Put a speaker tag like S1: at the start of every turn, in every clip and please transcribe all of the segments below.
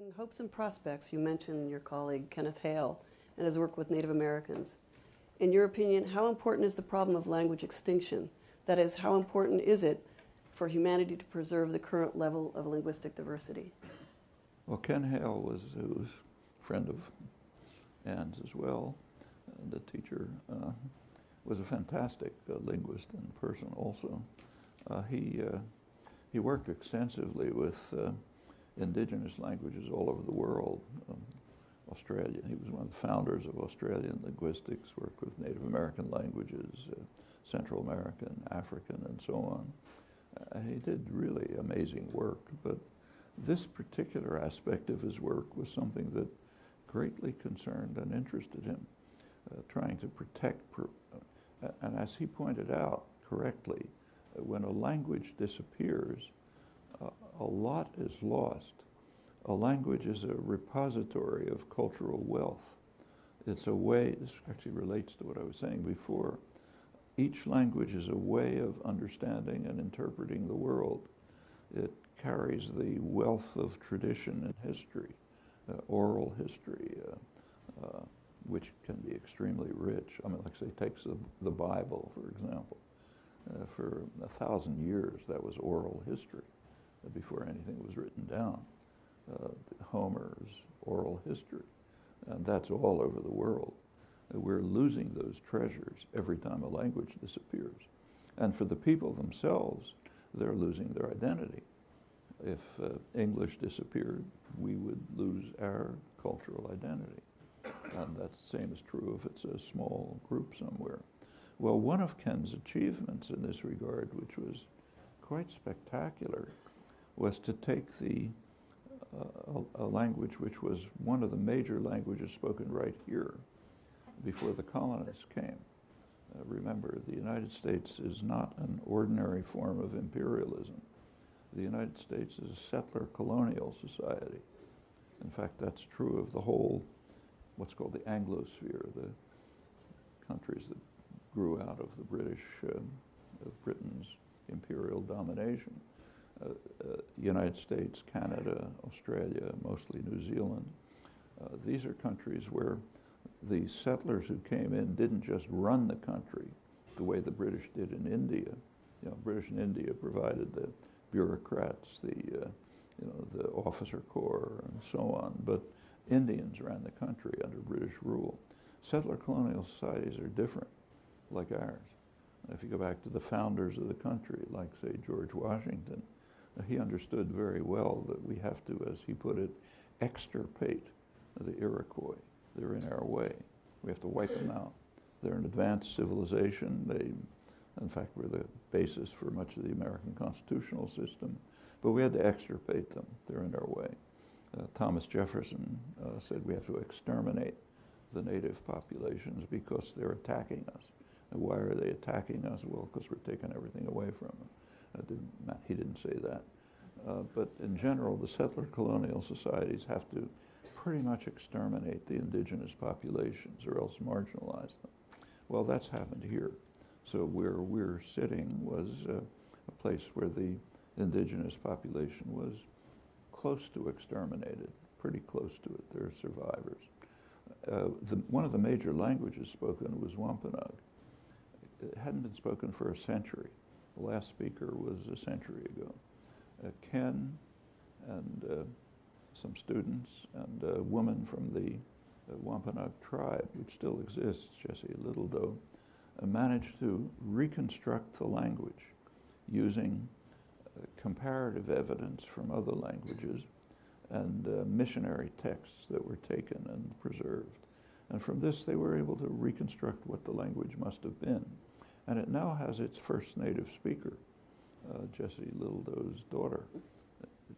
S1: In Hopes and Prospects, you mentioned your colleague Kenneth Hale and his work with Native Americans. In your opinion, how important is the problem of language extinction? That is, how important is it for humanity to preserve the current level of linguistic diversity?
S2: Well, Ken Hale was a friend of Ann's as well. The teacher was a fantastic linguist and person also. He worked extensively with indigenous languages all over the world. Australia, he was one of the founders of Australian linguistics, worked with Native American languages, Central American, African, and so on. He did really amazing work, but this particular aspect of his work was something that greatly concerned and interested him, trying to protect, and as he pointed out correctly, when a language disappears, a lot is lost. A language is a repository of cultural wealth. It's a way, this actually relates to what I was saying before, each language is a way of understanding and interpreting the world. It carries the wealth of tradition and history, oral history, which can be extremely rich. I mean, like say, takes the Bible, for example. For 1,000 years, that was oral history before anything was written down. Homer's oral history, and that's all over the world. We're losing those treasures every time a language disappears. And for the people themselves, they're losing their identity. If English disappeared, we would lose our cultural identity. And that's the same is true if it's a small group somewhere. Well, one of Ken's achievements in this regard, which was quite spectacular, was to take a language which was one of the major languages spoken right here before the colonists came. Remember, the United States is not an ordinary form of imperialism. The United States is a settler colonial society. In fact, that's true of the whole, what's called the Anglosphere, the countries that grew out of the of Britain's imperial domination. United States, Canada, Australia, mostly New Zealand. These are countries where the settlers who came in didn't just run the country the way the British did in India. You know, British in India provided the bureaucrats, the officer corps, and so on. But Indians ran the country under British rule. Settler colonial societies are different, like ours. If you go back to the founders of the country, like, say, George Washington, he understood very well that we have to, as he put it, extirpate the Iroquois. They're in our way. We have to wipe them out. They're an advanced civilization. They, in fact, were the basis for much of the American constitutional system. But we had to extirpate them. They're in our way. Thomas Jefferson said we have to exterminate the native populations because they're attacking us. And why are they attacking us? Well, because we're taking everything away from them. He didn't say that. But in general, the settler colonial societies have to pretty much exterminate the indigenous populations or else marginalize them. Well, that's happened here. So where we're sitting was a place where the indigenous population was close to exterminated, pretty close to it. There are survivors. One of the major languages spoken was Wampanoag. It hadn't been spoken for a century. The last speaker was a century ago. Ken and some students and a woman from the Wampanoag tribe, which still exists, Jessie Littledoe, managed to reconstruct the language using comparative evidence from other languages and missionary texts that were taken and preserved. And from this, they were able to reconstruct what the language must have been. And it now has its first native speaker, Jessie Littledoe's daughter,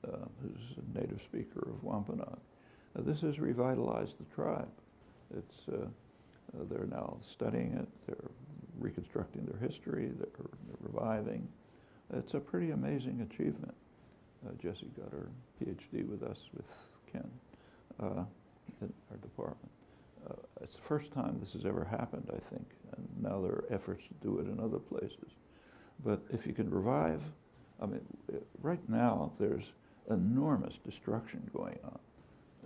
S2: who's a native speaker of Wampanoag. This has revitalized the tribe. They're now studying it, they're reconstructing their history, they're reviving. It's a pretty amazing achievement. Jessie got her PhD with us, with Ken, in our department. It's the first time this has ever happened, I think, and now there are efforts to do it in other places. But if you can revive, I mean, right now there's enormous destruction going on.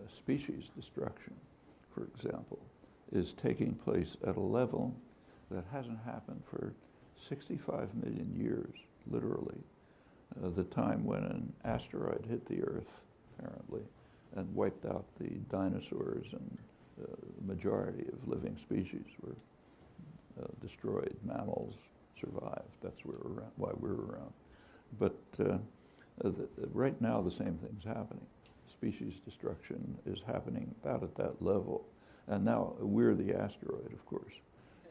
S2: species destruction, for example, is taking place at a level that hasn't happened for 65 million years, literally. The time when an asteroid hit the Earth, apparently, and wiped out the dinosaurs, and the majority of living species were destroyed. Mammals survived. That's why we're around. But right now, the same thing's happening. Species destruction is happening about at that level. And now we're the asteroid, of course.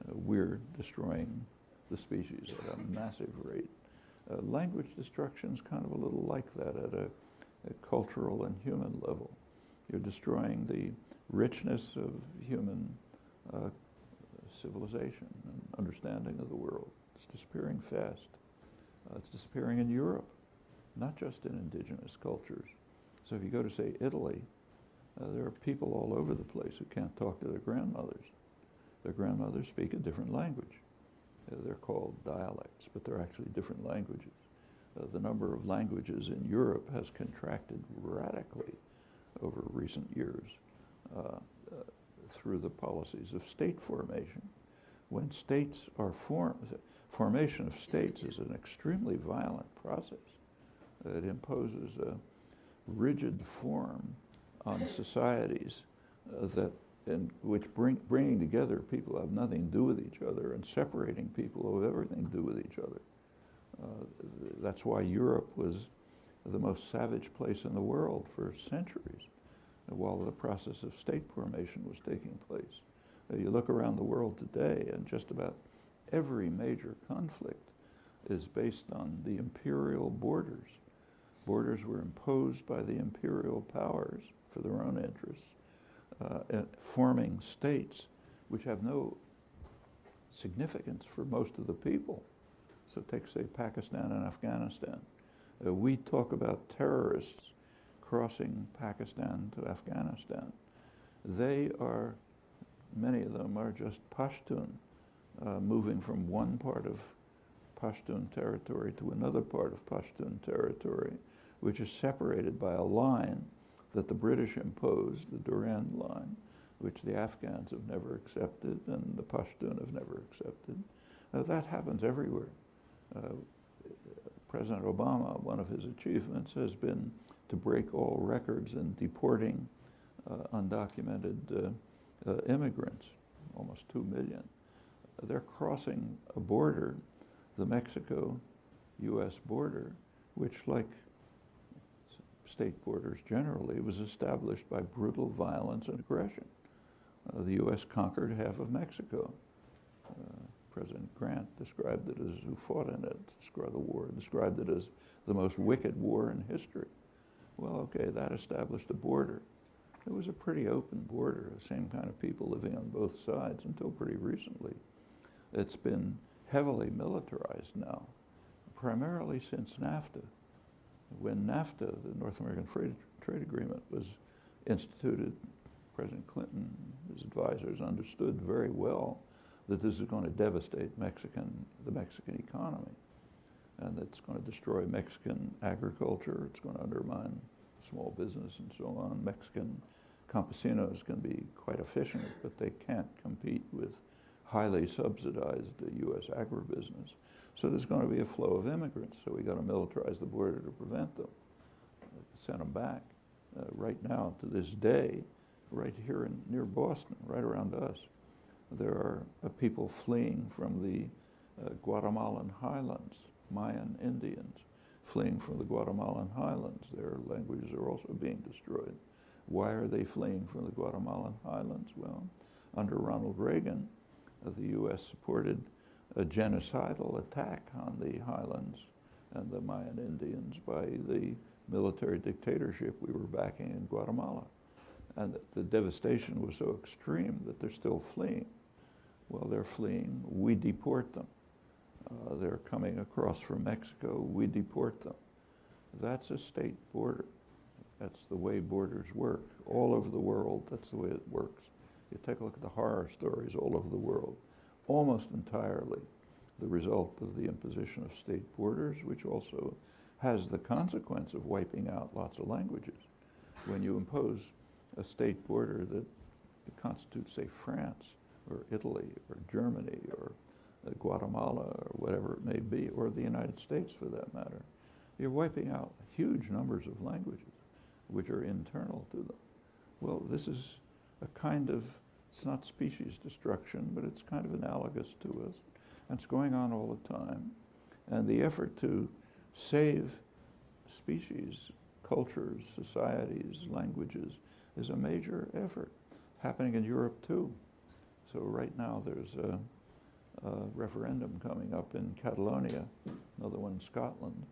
S2: We're destroying the species at a massive rate. Language destruction is kind of a little like that at a cultural and human level. You're destroying the richness of human civilization and understanding of the world. It's disappearing fast. It's disappearing in Europe, not just in indigenous cultures. So if you go to, say, Italy, there are people all over the place who can't talk to their grandmothers. Their grandmothers speak a different language. They're called dialects, but they're actually different languages. The number of languages in Europe has contracted radically over recent years through the policies of state formation. When states are formed, formation of states is an extremely violent process. It imposes a rigid form on societies which bringing together people who have nothing to do with each other and separating people who have everything to do with each other. That's why Europe was the most savage place in the world for centuries, while the process of state formation was taking place. You look around the world today, and just about every major conflict is based on the imperial borders. Borders were imposed by the imperial powers for their own interests, forming states which have no significance for most of the people. So take, say, Pakistan and Afghanistan. We talk about terrorists crossing Pakistan to Afghanistan. Many of them are just Pashtun, moving from one part of Pashtun territory to another part of Pashtun territory, which is separated by a line that the British imposed, the Durand line, which the Afghans have never accepted and the Pashtun have never accepted. That happens everywhere. President Obama, one of his achievements has been to break all records in deporting undocumented immigrants, almost 2 million. They're crossing a border, the Mexico-U.S. border, which, like state borders generally, was established by brutal violence and aggression. The U.S. conquered half of Mexico. President Grant described it as, who fought in it, described it as the most wicked war in history. Well, okay, that established a border. It was a pretty open border, the same kind of people living on both sides until pretty recently. It's been heavily militarized now, primarily since NAFTA. When NAFTA, the North American Trade Agreement, was instituted, President Clinton, his advisors, understood very well that this is going to devastate the Mexican economy, and it's going to destroy Mexican agriculture. It's going to undermine small business and so on. Mexican campesinos can be quite efficient, but they can't compete with highly subsidized U.S. agribusiness. So there's going to be a flow of immigrants, so we got to militarize the border to prevent them, send them back. Right now, to this day, right here near Boston, right around us, there are people fleeing from the Guatemalan highlands, Mayan Indians fleeing from the Guatemalan highlands. Their languages are also being destroyed. Why are they fleeing from the Guatemalan highlands? Well, under Ronald Reagan, the U.S. supported a genocidal attack on the highlands and the Mayan Indians by the military dictatorship we were backing in Guatemala. And the devastation was so extreme that they're still fleeing. Well, they're fleeing, we deport them. They're coming across from Mexico, we deport them. That's a state border. That's the way borders work. All over the world, that's the way it works. You take a look at the horror stories all over the world. Almost entirely the result of the imposition of state borders, which also has the consequence of wiping out lots of languages. When you impose a state border that constitutes, say, France or Italy or Germany or Guatemala or whatever it may be, or the United States for that matter. You're wiping out huge numbers of languages which are internal to them. Well, this is a kind of, it's not species destruction, but it's kind of analogous to us. And it's going on all the time. And the effort to save species, cultures, societies, languages is a major effort happening in Europe too. So right now there's a referendum coming up in Catalonia, another one in Scotland,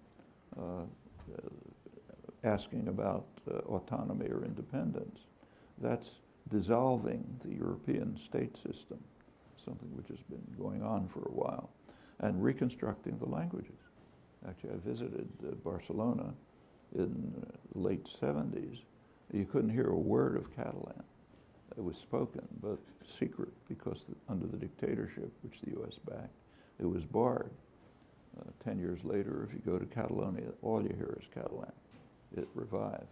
S2: asking about autonomy or independence. That's dissolving the European state system, something which has been going on for a while, and reconstructing the languages. Actually, I visited Barcelona in the late 70s. You couldn't hear a word of Catalan. It was spoken, but secret, because under the dictatorship, which the U.S. backed, it was barred. 10 years later, if you go to Catalonia, all you hear is Catalan. It revived.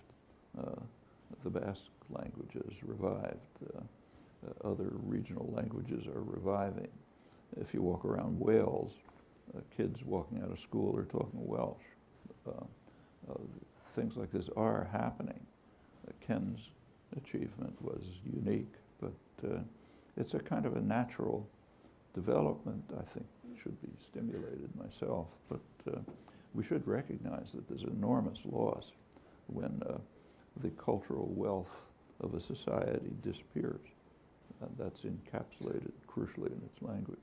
S2: The Basque languages revived. Other regional languages are reviving. If you walk around Wales, kids walking out of school are talking Welsh. Things like this are happening. Ken's achievement was unique, but it's a kind of a natural development, I think, should be stimulated myself. But we should recognize that there's enormous loss when the cultural wealth of a society disappears. And that's encapsulated crucially in its language.